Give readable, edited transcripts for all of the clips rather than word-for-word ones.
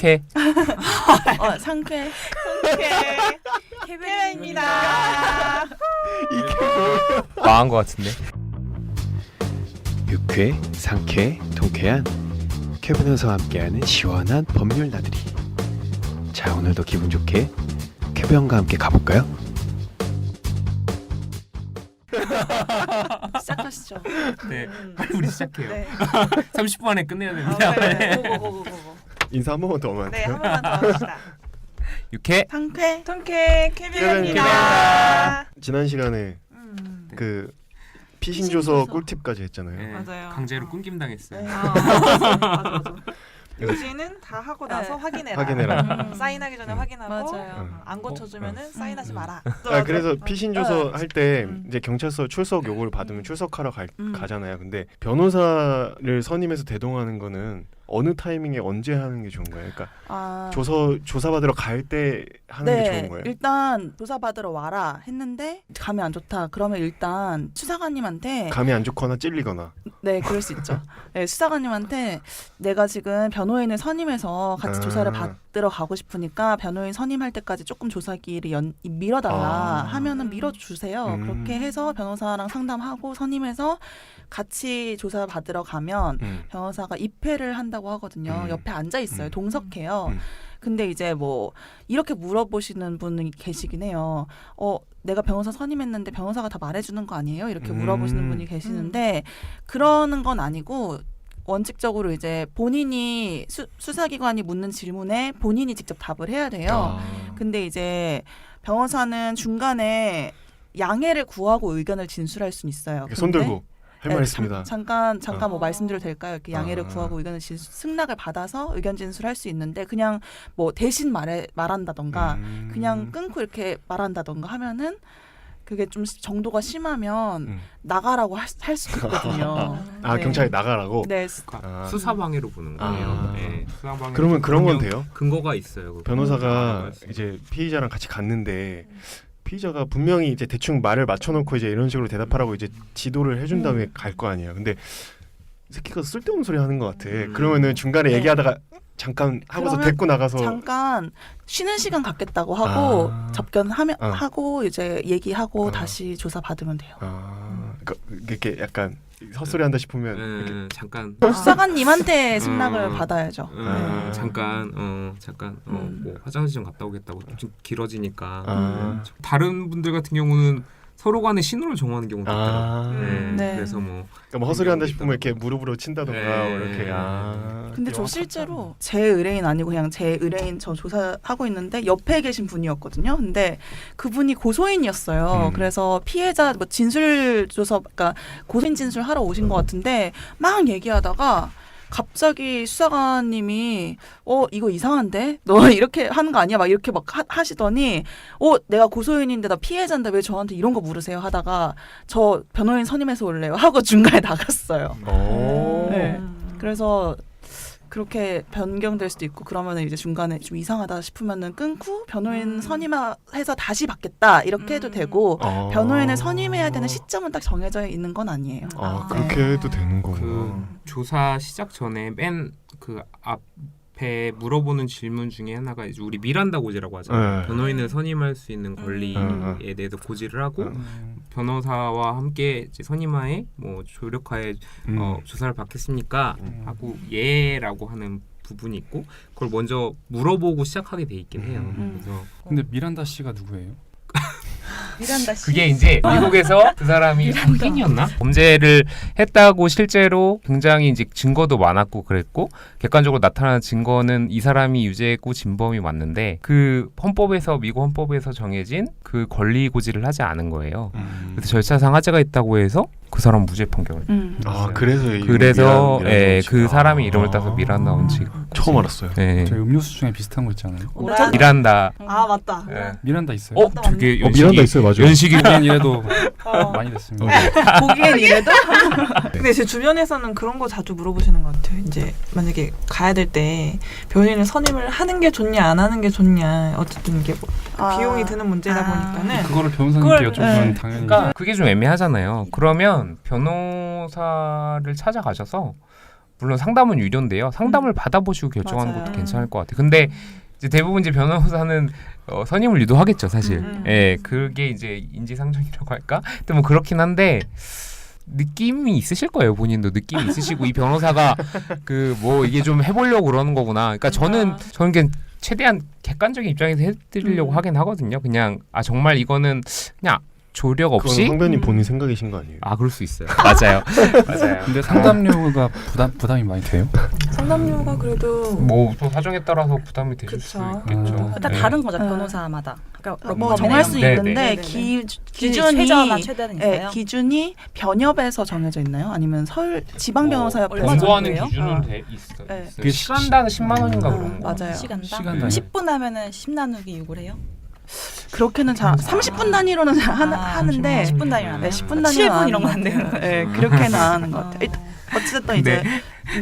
상쾌. 상쾌. 케빈입니다. 망한 것 같은데. 유쾌, 상쾌, 통쾌한 쾌 변호사와 함께하는 시원한 법률 나들이. 자, 오늘도 기분 좋게 쾌변과 함께 가볼까요? 시작하시죠. 네, 빨리 우리 시작해요. 네. 30분 안에 끝내야 됩니다. 고고고고. 인사 한 번만 더 하면 안 네, 돼요? 한 번만 더 합시다. 유쾌. 상쾌. 통쾌 케빈입니다. 지난 시간에 그 피신조서 꿀팁까지 했잖아요. 네, 맞아요. 강제로 끊김 당했어요. 맞아. 요지는 다 하고 나서 네. 확인해라. 사인하기 전에 확인하고 맞아요. 안 고쳐주면은 사인하지 마라. 그래서 피신조서 할 때 음. 이제 경찰서 출석 요구를 받으면 출석하러 음. 가잖아요. 근데 변호사를 선임해서 대동하는 거는 어느 타이밍에 언제 하는 게 좋은 거예요? 그러니까 조사받으러 갈 때 하는 게 좋은 거예요? 일단 조사받으러 와라 했는데 감이 안 좋다. 그러면 일단 수사관님한테 감이 안 좋거나 찔리거나. 네, 그럴 수 있죠. 네, 수사관님한테 내가 지금 변호인을 선임해서 같이 조사를 받으러 가고 싶으니까 변호인 선임할 때까지 조금 조사기를 미뤄달라 하면은 미뤄주세요. 그렇게 해서 변호사랑 상담하고 선임해서 같이 조사 받으러 가면 변호사가 입회를 한다고 하거든요. 옆에 앉아 있어요. 동석해요. 근데 이제 뭐 이렇게 물어보시는 분이 계시긴 해요. 내가 변호사 선임했는데 변호사가 다 말해주는 거 아니에요? 이렇게 물어보시는 분이 계시는데 그러는 건 아니고 원칙적으로 이제 본인이 수사기관이 묻는 질문에 본인이 직접 답을 해야 돼요. 근데 이제 변호사는 중간에 양해를 구하고 의견을 진술할 수는 있어요. 손 들고 할 말 있습니다. 잠깐 뭐 말씀드려도 될까요? 이렇게 양해를 구하고 의견을 승낙을 받아서 의견 진술할 수 있는데 그냥 뭐 대신 말한다던가 그냥 끊고 이렇게 말한다던가 하면은 그게 좀 정도가 심하면 나가라고 할 수도 있거든요. 네. 경찰에 나가라고? 네. 수사방해로 보는 거예요. 네, 수사방해. 그러면 그런 건 돼요? 근거가 있어요. 변호사가 이제 피의자랑 같이 갔는데 피의자가 분명히 이제 대충 말을 맞춰놓고 이제 이런 식으로 대답하라고 이제 지도를 해준 다음에 갈 거 아니에요. 근데 새끼가 쓸데없는 소리 하는 것 같아. 그러면은 중간에 얘기하다가 잠깐 하고서 데리고 나가서 잠깐 쉬는 시간 갖겠다고 하고 접견하면 하고 이제 얘기하고 다시 조사 받으면 돼요. 그러니까 이렇게 약간 헛소리한다 싶으면 잠깐 수사관님한테 승낙을 받아야죠. 잠깐 뭐 화장실 좀 갔다 오겠다고 좀 길어지니까 다른 분들 같은 경우는 서로 간에 신호를 정하는 경우도 있더라고요. 네. 그래서 뭐 헛소리한다 싶으면 이렇게 무릎으로 친다던가 이렇게. 근데 저 실제로 제 의뢰인 아니고 그냥 제 의뢰인 저 조사하고 있는데 옆에 계신 분이었거든요. 근데 그분이 고소인이었어요. 그래서 피해자 뭐 진술 조사, 그러니까 고소인 진술하러 오신 것 같은데 막 얘기하다가 갑자기 수사관님이 이거 이상한데? 너 이렇게 하는 거 아니야? 막 이렇게 막 하시더니 내가 고소인인데 나 피해자인데 왜 저한테 이런 거 물으세요? 하다가 저 변호인 선임해서 올래요? 하고 중간에 나갔어요. 네. 그래서 그렇게 변경될 수도 있고 그러면 이제 중간에 좀 이상하다 싶으면은 끊고 변호인 선임해서 다시 받겠다 이렇게 해도 되고 변호인을 선임해야 되는 시점은 딱 정해져 있는 건 아니에요. 그렇게 해도 되는 거구나. 그 조사 시작 전에 맨 그 앞에 물어보는 질문 중에 하나가 이제 우리 미란다 고지라고 하잖아요. 변호인을 선임할 수 있는 권리에 대해서 고지를 하고 변호사와 함께 이제 선임하에 뭐 조력하에 조사를 받겠습니까? 하고 예라고 하는 부분이 있고 그걸 먼저 물어보고 시작하게 돼 있긴 해요. 그래서 근데 미란다 씨가 누구예요? 미란다 씨. 그게 이제 미국에서 그 사람이 한국인이었나? 범죄를 했다고 실제로 굉장히 이제 증거도 많았고 그랬고 객관적으로 나타나는 증거는 이 사람이 유죄고 진범이 맞는데 그 미국 헌법에서 정해진 그 권리 고지를 하지 않은 거예요. 그래서 절차상 하자가 있다고 해서 그 사람 무죄 판결을. 그래서 그 사람의 이름을 따서 미란다 원칙. 처음 알았어요. 네. 저희 음료수 중에 비슷한 거 있잖아요. 미란다. 맞다. 네. 미란다 있어요. 되게 미란다 있어요, 맞아요. 연식이 이래도 많이 됐습니다. 보기엔 이래도? 근데 제 주변에서는 그런 거 자주 물어보시는 것 같아요. 이제 만약에 가야 될 때 변호인을 선임을 하는 게 좋냐 안 하는 게 좋냐 어쨌든 이게 뭐 비용이 드는 문제다 보니까는 그거를 변호사님께 여쭤보면 당연히 그러니까 그게 좀 애매하잖아요. 그러면 변호사를 찾아가셔서 물론 상담은 유료인데요. 상담을 받아보시고 결정하는 맞아요. 것도 괜찮을 것 같아요. 근데 이제 대부분 이제 변호사는 선임을 유도하겠죠, 사실. 예, 그게 이제 인지상정이라고 할까? 근데 뭐 그렇긴 한데 느낌이 있으실 거예요. 본인도 느낌이 있으시고 이 변호사가 그 뭐 이게 좀 해보려고 그러는 거구나. 그러니까 저는 그냥 최대한 객관적인 입장에서 해드리려고 하긴 하거든요. 그냥 정말 이거는 그냥 조력 없이. 그건 황변님 본인 생각이신 거 아니에요? 그럴 수 있어요. 맞아요. 맞아요. 근데 상담료가 부담이 많이 돼요? 상담료가 그래도 뭐 또 사정에 따라서 부담이 되실 그쵸. 수 있겠죠. 일단 네. 다른 거죠 네. 변호사마다. 그러니까 뭐 정할 수 네, 있는데 네. 기준이 최저나 최대는 있어요. 기준이 변협에서 정해져 있나요? 아니면 지방 변호사협회에서 공부하는 정해요? 기준은 네. 있어요. 네. 그 시간당 10만 원인가 그런 거. 맞아요. 시간당 시간당. 10분 하면은 10나누기 6을 해요. 그렇게는 잘 30분 단위로는 잘 하는데 10분 단위로 안 네, 해요. 10분 단위로 7분 이런 거 안 돼요. 네, 그렇게는 안 하는 것 같아요. 일단 어쨌든 이제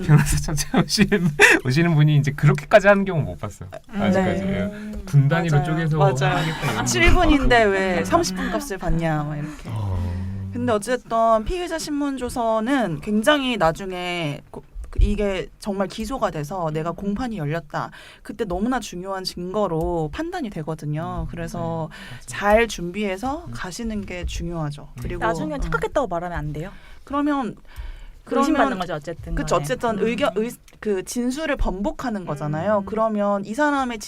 변호사 찾아오시는 분이 이제 그렇게까지 하는 경우 못 봤어요. 아직까지. 네. 분 단위로 맞아요. 쪼개서 맞아요. 하겠다 이런 7분인데 왜 30분 값을 받냐 막 이렇게. 근데 어쨌든 피의자 신문조서는 굉장히 나중에 이게 정말 기소가 돼서 내가 공판이 열렸다. 그때 너무나 중요한 증거로 판단이 되거든요. 그래서 잘 준비해서 가시는 게 중요하죠. 그리고 나중에 착각했다고 말하면 안 돼요. 그러면 의심받는 거죠 어쨌든. 그쵸. 간에. 어쨌든 그 진술을 번복하는 거잖아요. 그러면 이 사람이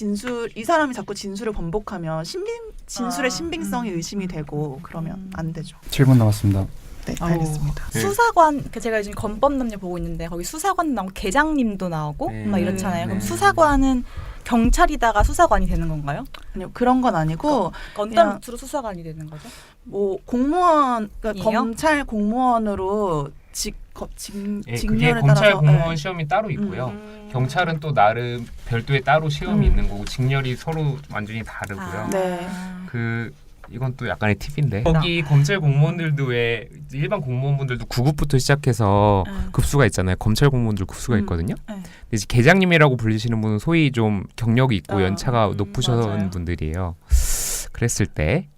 자꾸 진술을 번복하면 진술의 신빙성이 의심이 되고 그러면 안 되죠. 7분 남았습니다. 네, 알겠습니다. 네. 수사관 제가 요즘 검법남녀 보고 있는데 거기 수사관 나오고 계장님도 나오고 네. 막 이렇잖아요. 그럼 네. 수사관은 경찰이다가 수사관이 되는 건가요? 아니요, 그런 건 아니고 어떤 그냥- 루트로 수사관이 되는 거죠? 뭐 공무원 그러니까 이요? 검찰 공무원으로 예, 그게 직렬에 검찰 따라서 공무원 시험이 따로 있고요. 경찰은 또 나름 별도의 따로 시험이 있는 거고 직렬이 서로 완전히 다르고요. 네. 이건 또 약간의 팁인데 거기 검찰 공무원들도 왜 일반 공무원분들도 9급부터 시작해서 급수가 있잖아요. 검찰 공무원들 급수가 있거든요. 근데 이제 계장님이라고 불리시는 분은 소위 좀 경력이 있고 연차가 높으신 맞아요. 분들이에요. 그랬을 때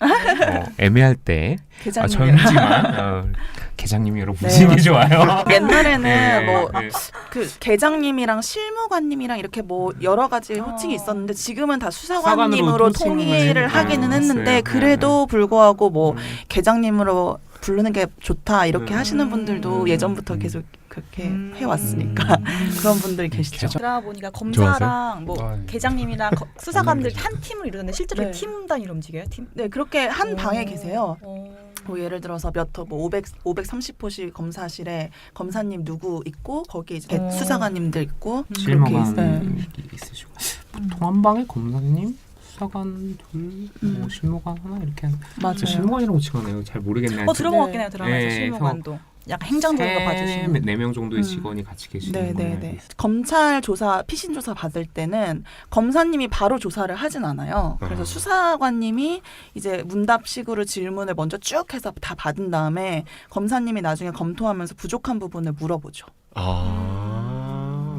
애매할 때 계장님. 젊지만 계장님이라고 네, 부르는 게 좋아요. 옛날에는 네, 뭐 네. 그 계장님이랑 실무관님이랑 이렇게 뭐 여러 가지 호칭이 있었는데 지금은 다 수사관으로 수사관님으로 통칭을 통일을 해요. 하기는 했는데 네, 그래도 불구하고 뭐 계장님으로 부르는 게 좋다 이렇게 하시는 분들도 예전부터 계속 그렇게 해왔으니까 그런 분들이 계시죠. 들어보니까 검사랑 뭐 아, 예. 계장님이랑 수사관들 한 팀을 이루는데 실제로 네. 팀 단위로 움직여요? 팀? 네, 그렇게 한 방에 계세요. 어. 뭐 예를 들어서 뭐 530호실 검사실에 검사님 누구 있고 거기에 이제 수사관님들 있고 그렇게 있어요. 실무관 있으시고 보통 한 방에 검사님, 수사관 둘, 뭐 실무관 하나 이렇게 맞아요. 실무관이라고 치거네요. 잘 모르겠네요. 들어본 것 같긴 해요. 드라마에서 네, 실무관도. 약간 행정적인 거 봐주시는. 4명 정도의 직원이 같이 계시는 걸로 알고 네네네. 있어요. 검찰 조사, 피신 조사 받을 때는 검사님이 바로 조사를 하진 않아요. 그래서 수사관님이 이제 문답식으로 질문을 먼저 쭉 해서 다 받은 다음에 검사님이 나중에 검토하면서 부족한 부분을 물어보죠.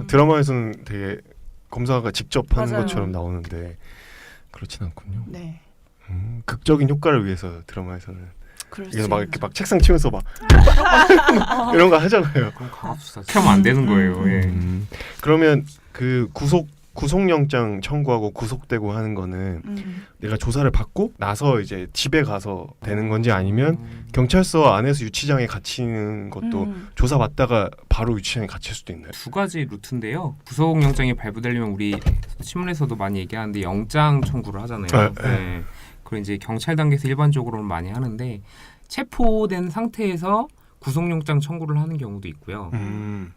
드라마에서는 되게 검사가 직접 하는 맞아요. 것처럼 나오는데 그렇진 않군요. 네. 극적인 효과를 위해서 드라마에서는 그럴 수 그래서 막 있는 이렇게 막 책상 치면서 막 이런 거 하잖아요. 그럼 강압수사 하면 안 되는 거예요. 예. 그러면 그 구속영장 청구하고 구속되고 하는 거는 내가 조사를 받고 나서 이제 집에 가서 되는 건지 아니면 경찰서 안에서 유치장에 갇히는 것도 조사 받다가 바로 유치장에 갇힐 수도 있나요? 두 가지 루트인데요. 구속영장이 발부되려면 우리 신문에서도 많이 얘기하는데 영장 청구를 하잖아요. 네. 그리고 이제 경찰 단계에서 일반적으로는 많이 하는데 체포된 상태에서 구속영장 청구를 하는 경우도 있고요.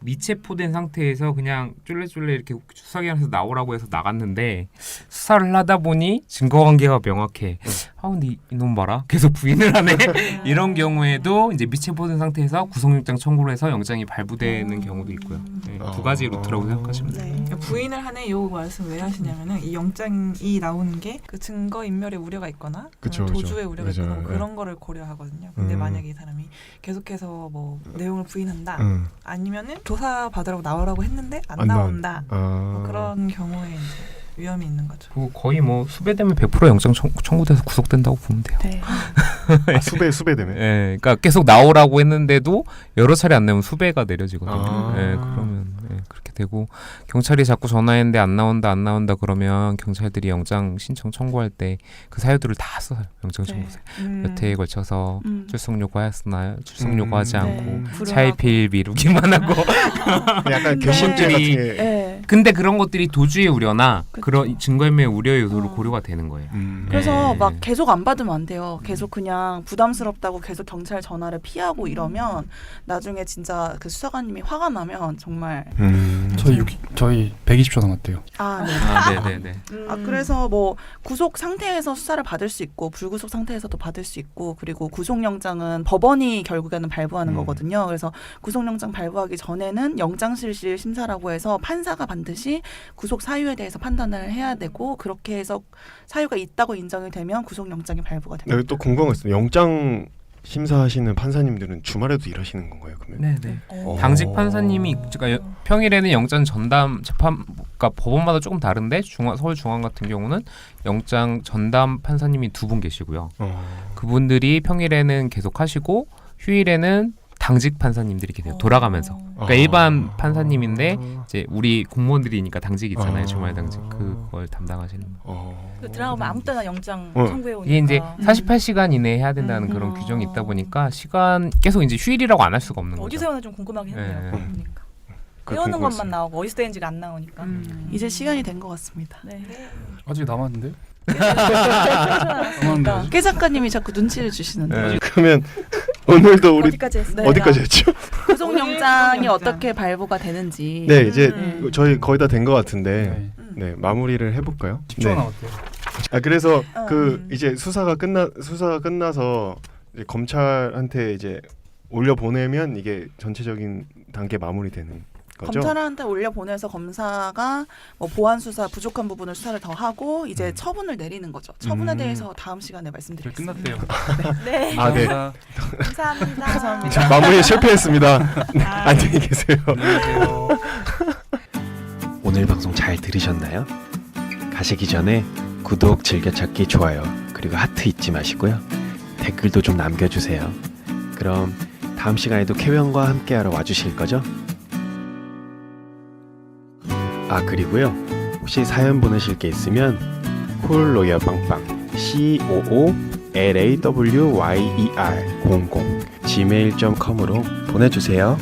미체포된 상태에서 그냥 쫄래쫄래 이렇게 수사기관에서 나오라고 해서 나갔는데 수사를 하다 보니 증거관계가 명확해. 근데 이놈 봐라. 계속 부인을 하네. 이런 경우에도 이제 미체포된 상태에서 구속영장 청구를 해서 영장이 발부되는 경우도 있고요. 네, 두 가지 루트라고 생각하시면 돼요. 네. 그러니까 부인을 하네 요 말씀 왜 하시냐면은 이 영장이 나오는 게 그 증거 인멸의 우려가 있거나 그쵸, 도주의 그쵸. 우려가 맞아요. 있거나 뭐 네. 그런 거를 고려하거든요. 근데 만약에 이 사람이 계속해서 뭐 내용을 부인한다 아니면은 조사 받으라고 나오라고 했는데 안 나온다 뭐 그런 경우에 이제 위험이 있는 거죠. 그 거의 뭐 수배되면 100% 영장 청구돼서 구속된다고 보면 돼요. 네. 수배 되면. 예, 그러니까 계속 나오라고 했는데도 여러 차례 안 내면 수배가 내려지거든요. 아. 예, 그러면 그렇게 되고 경찰이 자꾸 전화했는데 안 나온다 그러면 경찰들이 영장 신청 청구할 때 그 사유들을 다 써요. 영장 청구서 몇 회에 걸쳐서 출석 요구하였으나요? 출석 요구하지 않고 차일피일 미루기만 하고 약간 근데- 괘씸죄 같은 게. 네. 근데 그런 것들이 도주의 우려나 그쵸. 그런 증거인멸 우려의 요소로 어. 고려가 되는 거예요. 그래서 네. 막 계속 안 받으면 안 돼요. 계속 그냥 부담스럽다고 계속 경찰 전화를 피하고 이러면 나중에 진짜 그 수사관님이 화가 나면 정말 저희 120초 남았대요. 아, 네. 아, 네네네. 아 그래서 뭐 구속 상태에서 수사를 받을 수 있고 불구속 상태에서도 받을 수 있고 그리고 구속영장은 법원이 결국에는 발부하는 거거든요. 그래서 구속영장 발부하기 전에는 영장실실 심사라고 해서 판사가 반드시 구속 사유에 대해서 판단을 해야 되고 그렇게 해서 사유가 있다고 인정이 되면 구속영장이 발부가 됩니다. 여기 또 궁금한 거 있어요. 영장 심사하시는 판사님들은 주말에도 일하시는 건가요? 그러면? 네네. 어. 당직 판사님이 그러니까 평일에는 영장 전담 재판 그러니까 법원마다 조금 다른데 서울중앙 같은 경우는 영장 전담 판사님이 2분 계시고요. 그분들이 평일에는 계속 하시고 휴일에는 당직 판사님들이 계세요. 돌아가면서. 그러니까 일반 판사님인데 이제 우리 공무원들이니까 당직 있잖아요. 주말 당직 그걸 담당하시는. 그 들어가면 아무 때나 영장 어. 청구해 오니까. 이게 이제 48시간 이내에 해야 된다는 그런 규정이 있다 보니까 시간 계속 이제 휴일이라고 안 할 수가 없는 거죠. 어디서 해오나 좀 궁금하긴 했네요. 네. 그러니까. 그거 해오는 궁금했어요. 것만 나오고 어디서 되는지가 안 나오니까. 이제 시간이 된 것 같습니다. 네. 아직 남았는데요? 그러니까 깨 작가님이 자꾸 눈치를 주시는데 네. 그러면 오늘도 우리 어디까지 했어요? 네. 어디까지 했죠? 구속영장이 구속영장. 어떻게 발부가 되는지 네, 이제 저희 네. 거의 다 된 것 같은데 네. 네, 마무리를 해볼까요? 10초 네. 남았대요. 아 그래서 음. 그 이제 수사가 끝나서 이제 검찰한테 이제 올려 보내면 이게 전체적인 단계 마무리되는 거죠. 검찰한테 올려 보내서 검사가 뭐 보완 수사 부족한 부분을 수사를 더 하고 이제 처분을 내리는 거죠. 처분에 대해서 다음 시간에 말씀드리겠습니다. 끝났대요. 네. 아, 네. 감사합니다. 감사합니다. 마무리에 실패했습니다. 안녕히 계세요. 오늘 방송 잘 들으셨나요? 가시기 전에 구독, 즐겨찾기, 좋아요, 그리고 하트 잊지 마시고요. 댓글도 좀 남겨주세요. 그럼 다음 시간에도 캐변과 함께하러 와주실 거죠? 아 그리고요. 혹시 사연 보내실 게 있으면 콜로열빵빵 COOLAWYER00 gmail.com으로 보내주세요.